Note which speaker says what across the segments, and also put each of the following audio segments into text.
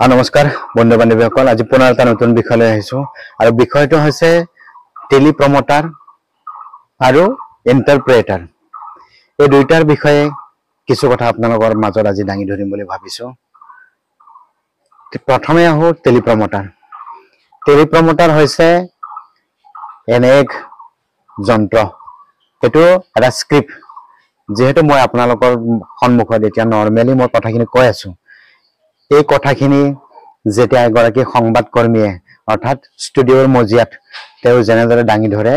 Speaker 1: নমস্কাৰ বন্ধু বান্ধৱীসকল আজি পুনৰ এটা নতুন বিষয়লৈ আহিছো আৰু বিষয়টো হৈছে টেলিপ্ৰমটাৰ আৰু ইন্টাৰপ্ৰেটাৰ এই দুইটাৰ বিষয়ে কিছু কথা আপোনালোকৰ মাজত আজি দাঙি ধৰিম বুলি ভাবিছো প্ৰথমে আহো টেলিপ্ৰমটাৰ হৈছে এনে এক যন্ত্ৰ এটো এটা স্ক্ৰিপ্ট যেহেতু মই আপোনালোকৰ সন্মুখত এতিয়া নৰমালি মই কথাখিনি কৈ আছো এই কথাখিনি যেতিয়া এগৰাকী সংবাদকৰ্মীয়ে অৰ্থাৎ ষ্টুডিওৰ মজিয়াত তেওঁ জেনেদৰে দাঙি ধৰে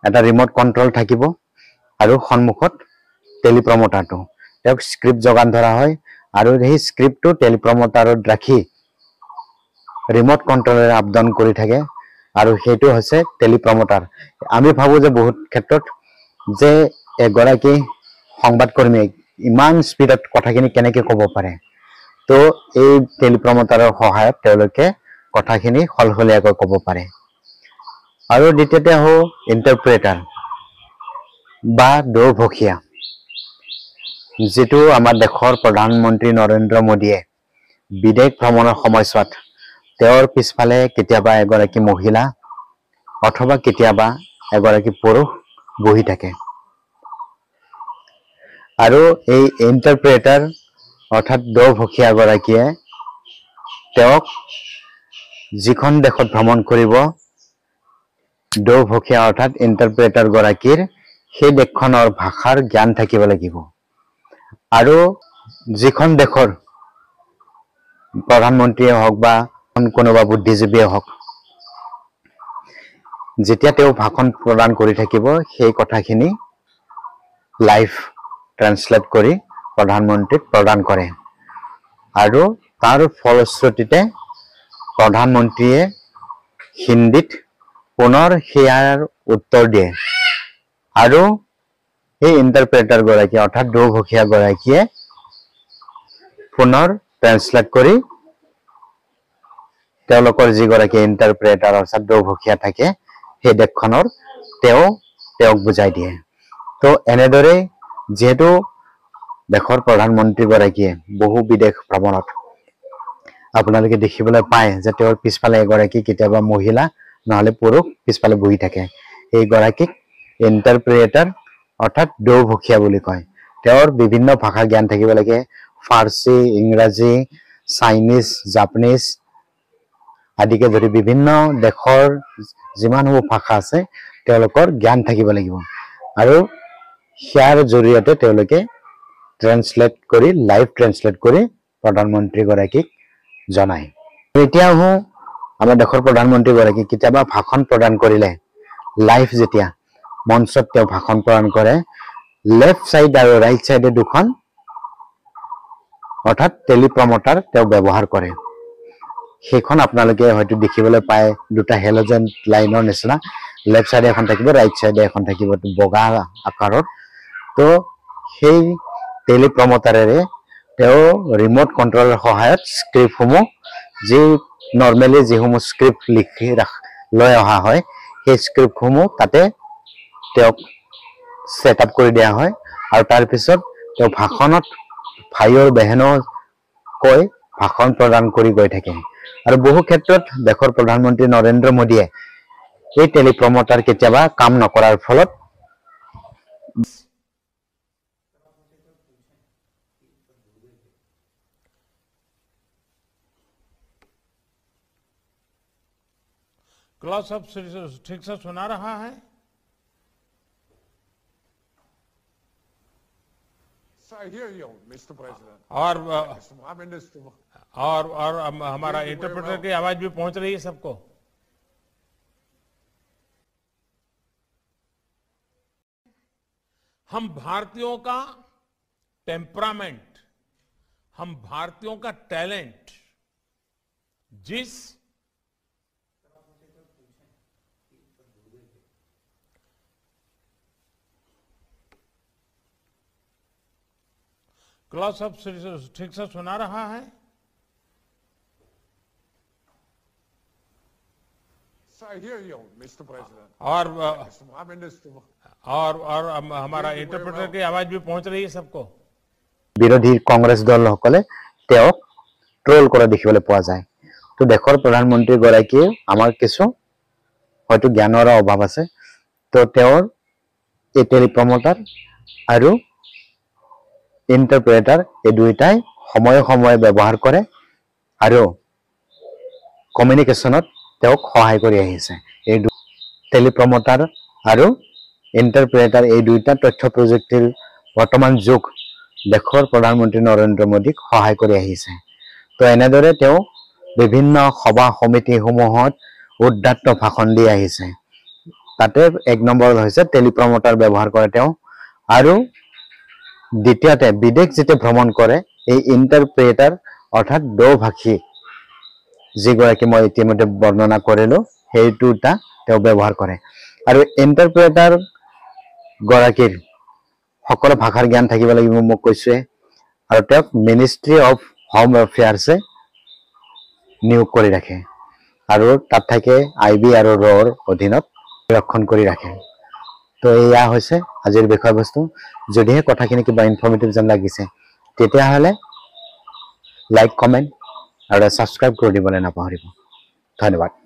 Speaker 1: এটা ৰিমোট কন্ট্ৰোল থাকিব আৰু সন্মুখত টেলিপ্ৰমটাৰটো তেওঁক স্ক্ৰিপ্ট যোগান ধৰা হয় আৰু এই স্ক্ৰিপ্টটো টেলিপ্ৰমটাৰত ৰাখি ৰিমোট কন্ট্ৰোলেৰে আপডাউন কৰি থাকে আৰু হেতু হৈছে টেলিপ্ৰমটাৰ আমি ভাবো যে বহুত ক্ষেত্ৰত যে এগৰাকী সংবাদকৰ্মীয়ে ইমান স্পিডত কথাখিনি কেনেকৈ ক'ব পাৰে তো এই টেলিপ্ৰমটাৰৰ সহায়ত তেওঁলোকে কথাখিনি হলহলীয়াকৈ ক'ব পাৰে আৰু দ্বিতীয়তে হও ইন্টাৰপ্ৰেটাৰ বা দোভখীয়া যেটো আমাৰ দেশৰ প্ৰধানমন্ত্ৰী নৰেন্দ্ৰ মোদীয়ে বিদেশ ভ্ৰমণৰ সময়ছোৱাত তেওঁৰ পিছফালে কেতিয়াবা এগৰাকী মহিলা অথবা কেতিয়াবা এগৰাকী পুৰুষ বহি থাকে আৰু এই ইন্টাৰপ্ৰেটাৰ অৰ্থাৎ দোভখীয়া গৰাকীয়ে তেওঁক যিখন দেশত ভ্ৰমণ কৰিব দোভখীয়া অৰ্থাৎ ইন্টাৰপ্ৰেটাৰ গৰাকীৰ সেই দেশখনৰ ভাষাৰ জ্ঞান থাকিব লাগিব আৰু যিখন দেশৰ প্ৰধানমন্ত্ৰীয়ে হওক বা কোনোবা বুদ্ধিজীৱীয়ে হওক যেতিয়া তেওঁ ভাষণ প্ৰদান কৰি থাকিব সেই কথাখিনি লাইভ ট্ৰান্সলেট কৰি প্ৰধানমন্ত্ৰীক প্ৰদান কৰে আৰু তাৰ ফলশ্ৰুতিতে প্ৰধানমন্ত্ৰীয়ে হিন্দীত পুনৰ হেয়াৰ উত্তৰ দিয়ে আৰু এই ইন্টাৰপ্ৰেটাৰ গৰাকী অৰ্থাৎ দোভখীয়া গৰাকীয়ে পুনৰ ট্ৰান্সলেট কৰি তেওঁলোকৰ যি গৰাকী ইন্টাৰপ্ৰেটাৰ অৰ্থাৎ দোভখীয়া থাকে সেই দেশখনৰ তেওঁক বুজাই দিয়ে তো এনেদৰে যেহেতু দেশৰ প্ৰধানমন্ত্ৰী গৰাকীয়ে বহু বিদেশ ভ্ৰমণত আপোনালোকে দেখিবলৈ পায় যে তেওঁৰ পিছফালে এগৰাকী কেতিয়াবা মহিলা নহলে পুৰুষ পিছফালে বহি থাকে এই গৰাকীক ইন্টাৰপ্ৰেটাৰ অৰ্থাৎ দোভখীয়া বুলি কয় তেওঁৰ বিভিন্ন ভাষা জ্ঞান থাকিব লাগে ফাৰ্সী ইংৰাজী চাইনিজ জাপানীজ আদিকে ধৰি বিভিন্ন দেশৰ যিমানবোৰ ভাষা আছে তেওঁলোকৰ জ্ঞান থাকিব লাগিব আৰু ইয়াৰ জৰিয়তে তেওঁলোকে ট্ৰান্সলেট কৰি লাইভ ট্ৰান্সলেট কৰি প্ৰধানমন্ত্ৰী গৰাকীক জনায় এতিয়া হো আমাৰ দেশৰ প্ৰধানমন্ত্ৰী গৰাকী কেতিয়াবা ভাষণ প্ৰদান কৰিলে লাইভ যেতিয়া মঞ্চত তেওঁ ভাষণ প্ৰদান কৰে লেফট সাইড আৰু ৰাইট সাইডে দুখন অৰ্থাৎ টেলিপ্ৰমটাৰ তেওঁ ব্যৱহাৰ কৰে সেইখন আপোনালোকে হয়তো দেখিবলৈ পায় দুটা হেলোজেন লাইনৰ নিচিনা লেফট সাইডে এখন থাকিব ৰাইট সাইডে এখন থাকিব বগা আকাৰৰ তো সেই টেলিপ্ৰমটাৰেৰে তেওঁ ৰিমোট কন্ট্ৰোলৰ সহায়ত স্ক্ৰিপ্টসমূহ যি নৰমালি যিসমূহ স্ক্ৰিপ্ট লিখি লৈ অহা হয় সেই স্ক্ৰিপ্টসমূহ তাতে তেওঁক সেটআপ কৰি দিয়া হয় আৰু তাৰ পিছত তেওঁ ভাষণত ভাইৰ বেহেনৰ কৈ ভাষণ প্ৰদান কৰি গৈ থাকে আৰু বহু ক্ষেত্ৰত দেশৰ প্ৰধানমন্ত্ৰী নৰেন্দ্ৰ মোদীয়ে এই টেলিপ্ৰমটাৰ কেতিয়াবা কাম নকৰাৰ ফলত
Speaker 2: क्लास अब ठीक से सुना रहा है
Speaker 3: I hear you, Mr. President.
Speaker 2: और
Speaker 3: Minister.
Speaker 2: और हमारा इंटरप्रेटर की आवाज भी पहुंच रही है सबको हम भारतीयों का टेम्परामेंट हम भारतीयों का टैलेंट जिस क्लास अब ठीक से सुना रहा है
Speaker 3: I hear you, Mr. President.
Speaker 2: और
Speaker 3: Minister.
Speaker 2: और हमारा इंटरप्रेटर की आवाज भी पहुंच रही है सबको
Speaker 1: বিৰোধী কংগ্ৰেছ দলসকলে তেওঁক ট্ৰল কৰা দেখিবলৈ পোৱা যায় তো দেশৰ প্ৰধানমন্ত্ৰী গৰাকী আমাৰ কিছু হয়তো জ্ঞানৰ অভাৱ আছে তো তেওঁৰ এই টেলিপ্ৰমটাৰ আৰু ইন্টাৰপ্ৰেটাৰ এই দুইটাই সময়ে সময়ে ব্যৱহাৰ কৰে আৰু কমিউনিকেশ্যনত তেওঁক সহায় কৰি আহিছে এই টেলিপ্ৰমটাৰ আৰু ইন্টাৰপ্ৰেটাৰ এই দুইটা তথ্য প্ৰযুক্তিৰ বৰ্তমান যুগ দেশৰ প্ৰধানমন্ত্ৰী নৰেন্দ্ৰ মোদীক সহায় কৰি আহিছে তো এনেদৰে তেওঁ বিভিন্ন সভা সমিতিসমূহত উদ্দাত্ত ভাষণ দি আহিছে তাতে এক নম্বৰত হৈছে টেলিপ্ৰমটাৰ ব্যৱহাৰ কৰে তেওঁ আৰু দ্বিতীয়তে বিদেশ যেতিয়া ভ্ৰমণ কৰে এই ইন্টাৰপ্ৰেটাৰ অৰ্থাৎ দোভাষী যিগৰাকী মই ইতিমধ্যে বৰ্ণনা কৰিলো সেইটোটা তেওঁ ব্যৱহাৰ কৰে আৰু ইন্টাৰপ্ৰেটাৰ গৰাকীৰ সকলো ভাষাৰ জ্ঞান থাকিব লাগিব মোক কৈছে আৰু তেওঁক মিনিষ্ট্ৰী অফ হোম এফেয়াৰ্ছে নিয়োগ কৰি ৰাখে আৰু তাত থাকে আইবি আৰু ৰৰ অধীনত ৰক্ষণ কৰি ৰাখে তো এয়া হৈছে আজিৰ বিষয়বস্তু যদিহে কথাখিনি কিবা ইনফৰ্মেটিভ যেন লাগিছে তেতিয়াহ'লে লাইক কমেণ্ট আৰু সাবস্ক্ৰাইব কৰি দিবলৈ নাপাহৰিব ধন্যবাদ